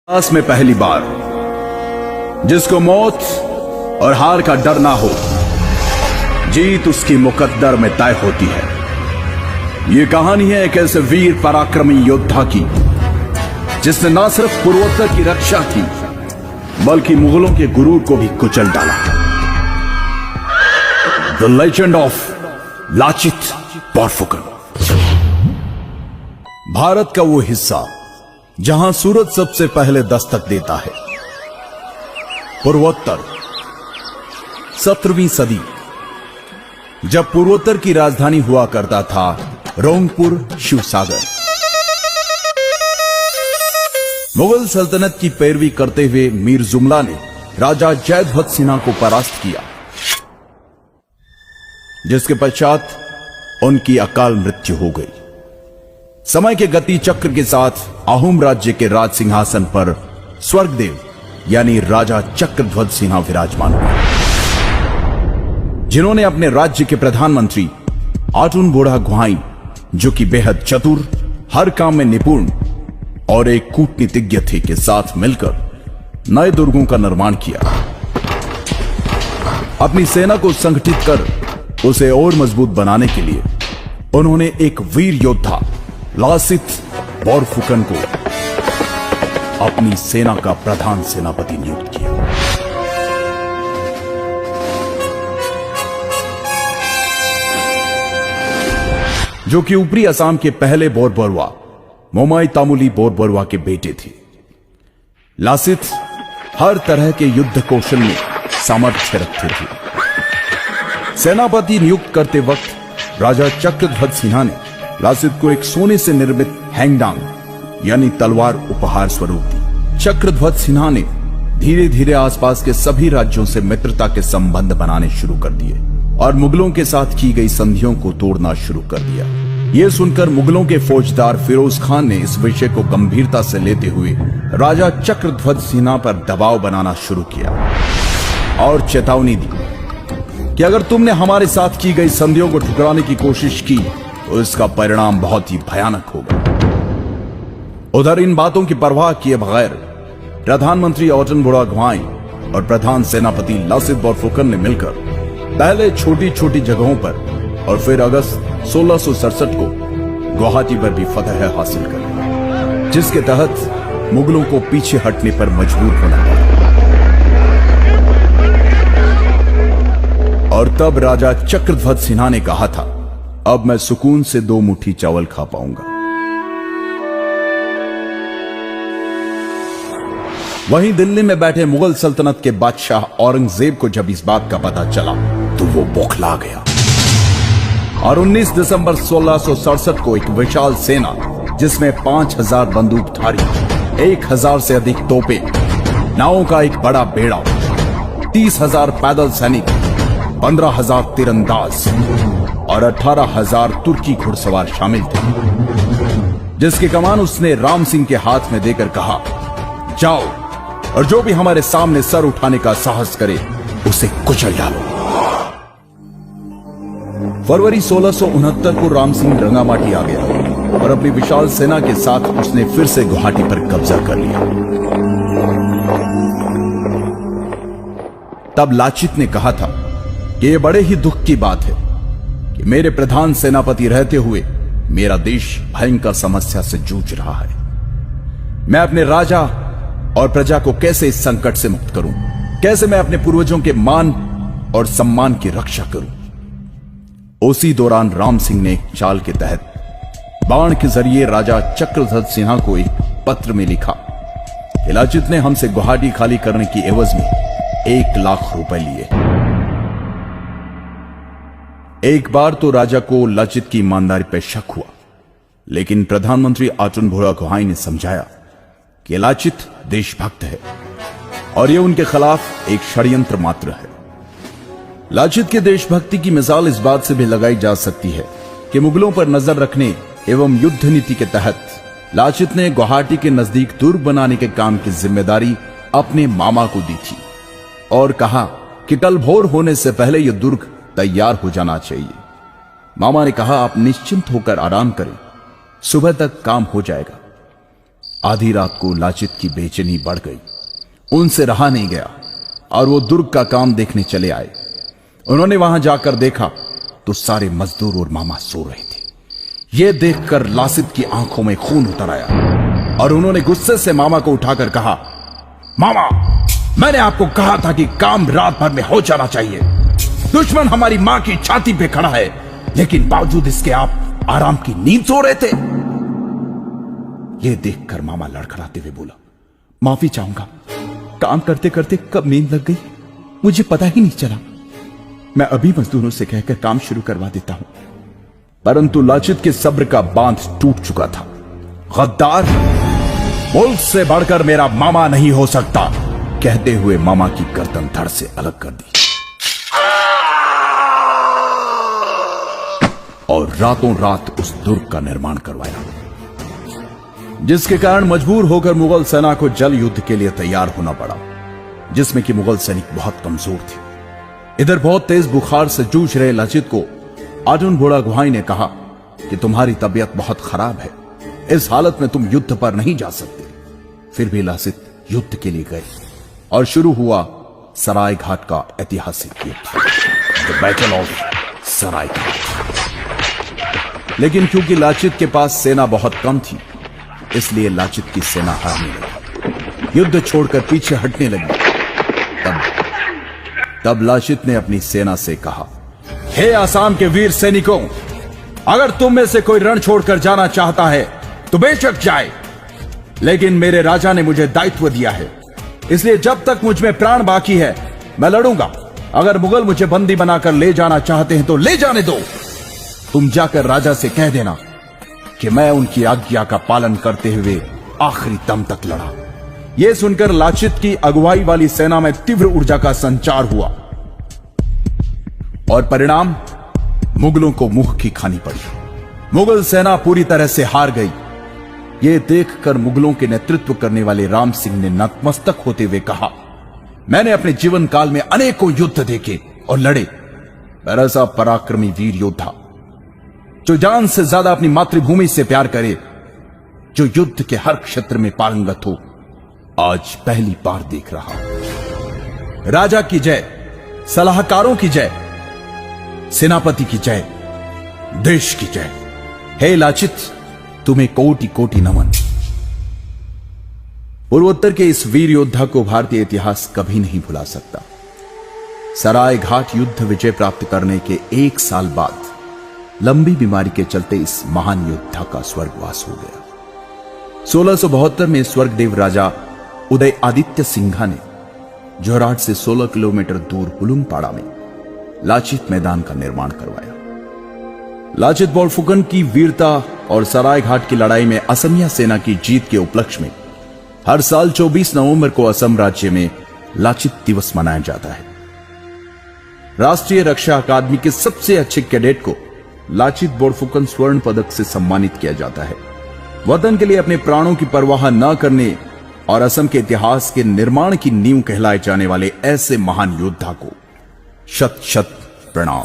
इतिहास में पहली बार जिसको मौत और हार का डर ना हो, जीत उसकी मुकद्दर में तय होती है। यह कहानी है एक ऐसे वीर पराक्रमी योद्धा की जिसने ना सिर्फ पूर्वोत्तर की रक्षा की बल्कि मुगलों के गुरूर को भी कुचल डाला। The legend of Lachit Borphukan. Bharat का वो हिस्सा जहां सूरज सबसे पहले दस्तक देता है। पूर्वोत्तर 17वीं सदी, जब पूर्वोत्तर की राजधानी हुआ करता था रोंगपुर शिवसागर। मुगल सल्तनत की पैरवी करते हुए मीर जुमला ने राजा जयध्वज सिन्हा को परास्त किया, जिसके पश्चात उनकी अकाल मृत्यु हो गई। समय के गति चक्र के साथ अहोम राज्य के राज सिंहासन पर स्वर्गदेव यानी राजा चक्रध्वज सिन्हा विराजमान हुए, जिन्होंने अपने राज्य के प्रधानमंत्री आटुन बोड़ा गुहाई, जो कि बेहद चतुर, हर काम में निपुण और एक कूटनीतिज्ञ थे, के साथ मिलकर नए दुर्गों का निर्माण किया। अपनी सेना को संगठित कर उसे और मजबूत बनाने के लिए उन्होंने एक वीर योद्धा लासित बोरफुकन को अपनी सेना का प्रधान सेनापति नियुक्त किया। जो कि ऊपरी असम के पहले बोरबरुआ मोमाई तामुली बोरबरुआ के बेटे थे। लासित हर तरह के युद्ध कौशल में सामर्थ्य रखते थे। सेनापति नियुक्त करते वक्त राजा चक्रध्वज सिन्हा ने लासित को एक सोने से निर्मित हैंगडांग यानी तलवार उपहार स्वरूप दी। चक्रध्वज सिन्हा ने धीरे धीरे आसपास के सभी राज्यों से मित्रता के संबंध बनाने शुरू कर दिए और मुगलों के साथ की गई संधियों को तोड़ना शुरू कर दिया। यह सुनकर मुगलों के फौजदार फिरोज खान ने इस विषय को गंभीरता से लेते हुए राजा चक्रध्वज सिन्हा पर दबाव बनाना शुरू किया और चेतावनी दी कि अगर तुमने हमारे साथ की गई संधियों को ठुकराने की कोशिश की तो इसका परिणाम बहुत ही भयानक होगा। उधर इन बातों की परवाह किए बगैर प्रधानमंत्री आटुन बोड़ा गुहाई और प्रधान सेनापति लासित बोरफुकन ने मिलकर पहले छोटी छोटी जगहों पर और फिर अगस्त 1667 को गुवाहाटी पर भी फतह हासिल कर, जिसके तहत मुगलों को पीछे हटने पर मजबूर होना पड़ा। और तब राजा चक्रध्वज सिन्हा ने कहा था, अब मैं सुकून से 2 मुट्ठी चावल खा पाऊंगा। वहीं दिल्ली में बैठे मुगल सल्तनत के बादशाह औरंगजेब को जब इस बात का पता चला तो वो बौखला गया और 19 दिसंबर 1667 को एक विशाल सेना जिसमें 5000 बंदूकधारी, 1000 से अधिक तोपें, नावों का एक बड़ा बेड़ा, 30,000 पैदल सैनिक, 15,000 तीरंदाज और 18,000 तुर्की घुड़सवार शामिल थे, जिसकी कमान उसने राम सिंह के हाथ में देकर कहा, जाओ और जो भी हमारे सामने सर उठाने का साहस करे उसे कुचल डालो। फरवरी 1669 को राम सिंह रंगामाटी आ गया और अपनी विशाल सेना के साथ उसने फिर से गुवाहाटी पर कब्जा कर लिया। तब लाचित ने कहा था कि यह बड़े ही दुख की बात है कि मेरे प्रधान सेनापति रहते हुए मेरा देश भयंकर समस्या से जूझ रहा है। मैं अपने राजा और प्रजा को कैसे इस संकट से मुक्त करूं? कैसे मैं अपने पूर्वजों के मान और सम्मान की रक्षा करूं? उसी दौरान राम सिंह ने एक चाल के तहत बाण के जरिए राजा चक्रध्वज सिन्हा को एक पत्र में लिखा कि लाचित ने हमसे गुवाहाटी खाली करने की एवज में 1 लाख रुपए लिए। एक बार तो राजा को लाचित की ईमानदारी पर शक हुआ, लेकिन प्रधानमंत्री आटुन बोड़ा गुहाई ने समझाया कि लाचित देशभक्त है और यह उनके खिलाफ एक षड्यंत्र मात्र है। लाचित के देशभक्ति की मिसाल इस बात से भी लगाई जा सकती है कि मुगलों पर नजर रखने एवं युद्ध नीति के तहत लाचित ने गुवाहाटी के नजदीक दुर्ग बनाने के काम की जिम्मेदारी अपने मामा को दी थी और कहा कि कल भोर होने से पहले यह दुर्ग तैयार हो जाना चाहिए। मामा ने कहा, आप निश्चिंत होकर आराम करें, सुबह तक काम हो जाएगा। आधी रात को लाचित की बेचैनी बढ़ गई। उनसे रहा नहीं गया और वो दुर्ग का काम देखने चले आए। उन्होंने वहां जाकर देखा तो सारे मजदूर और मामा सो रहे थे। यह देखकर लासित की आंखों में खून उतर आया और उन्होंने गुस्से से मामा को उठाकर कहा, मामा, मैंने आपको कहा था कि काम रात भर में हो जाना चाहिए। दुश्मन हमारी मां की छाती पे खड़ा है, लेकिन बावजूद इसके आप आराम की नींद सो रहे थे। यह देखकर मामा लड़खड़ाते हुए बोला, माफी चाहूंगा, काम करते करते कब नींद लग गई मुझे पता ही नहीं चला। मैं अभी मजदूरों से कहकर काम शुरू करवा देता हूं। परंतु लाचित के सब्र का बांध टूट चुका था। गद्दार, मुल्क से बढ़कर मेरा मामा नहीं हो सकता, कहते हुए मामा की गर्दन धड़ से अलग कर दी और रातों रात उस दुर्ग का निर्माण करवाया, जिसके कारण मजबूर होकर मुगल सेना को जल युद्ध के लिए तैयार होना पड़ा, जिसमें कि मुगल सैनिक बहुत कमजोर थे। इधर बहुत तेज बुखार से जूझ रहे लाचित को अर्जुन बुढ़ागुहाई ने कहा कि तुम्हारी तबीयत बहुत खराब है, इस हालत में तुम युद्ध पर नहीं जा सकते। फिर भी लाचित युद्ध के लिए गए और शुरू हुआ सराय घाट का ऐतिहासिक युद्ध, द बैटल ऑफ सराय घाट। लेकिन क्योंकि लाचित के पास सेना बहुत कम थी, इसलिए लाचित की सेना हारने लगी, युद्ध छोड़कर पीछे हटने लगी। तब लाचित ने अपनी सेना से कहा, हे आसाम के वीर सैनिकों, अगर तुम में से कोई रण छोड़कर जाना चाहता है तो बेशक जाए, लेकिन मेरे राजा ने मुझे दायित्व दिया है, इसलिए जब तक मुझ में प्राण बाकी है मैं लड़ूंगा। अगर मुगल मुझे बंदी बनाकर ले जाना चाहते हैं तो ले जाने दो। तुम जाकर राजा से कह देना कि मैं उनकी आज्ञा का पालन करते हुए आखिरी दम तक लड़ा। यह सुनकर लाचित की अगुवाई वाली सेना में तीव्र ऊर्जा का संचार हुआ और परिणाम मुगलों को मुंह की खानी पड़ी। मुगल सेना पूरी तरह से हार गई। यह देखकर मुगलों के नेतृत्व करने वाले राम सिंह ने नतमस्तक होते हुए कहा, मैंने अपने जीवन काल में अनेकों युद्ध देखे और लड़े, पर ऐसा पराक्रमी वीर योद्धा जो जान से ज्यादा अपनी मातृभूमि से प्यार करे, जो युद्ध के हर क्षेत्र में पारंगत हो, आज पहली बार देख रहा हूं। राजा की जय, सलाहकारों की जय, सेनापति की जय, देश की जय। हे लाचित, तुम्हें कोटि कोटि नमन। पूर्वोत्तर के इस वीर योद्धा को भारतीय इतिहास कभी नहीं भुला सकता। सराय घाट युद्ध विजय प्राप्त करने के 1 साल बाद लंबी बीमारी के चलते इस महान योद्धा का स्वर्गवास हो गया। 1672 में स्वर्गदेव राजा उदय आदित्य सिंघा ने जोरहाट से 16 किलोमीटर दूर हुलुंगपाड़ा में लाचित मैदान का निर्माण करवाया। लाचित बोरफुकन की वीरता और सराय घाट की लड़ाई में असमिया सेना की जीत के उपलक्ष्य में हर साल 24 नवंबर को असम राज्य में लाचित दिवस मनाया जाता है। राष्ट्रीय रक्षा अकादमी के सबसे अच्छे कैडेट को लाचित बोरफुकन स्वर्ण पदक से सम्मानित किया जाता है। वतन के लिए अपने प्राणों की परवाह न करने और असम के इतिहास के निर्माण की नींव कहलाए जाने वाले ऐसे महान योद्धा को शत शत प्रणाम।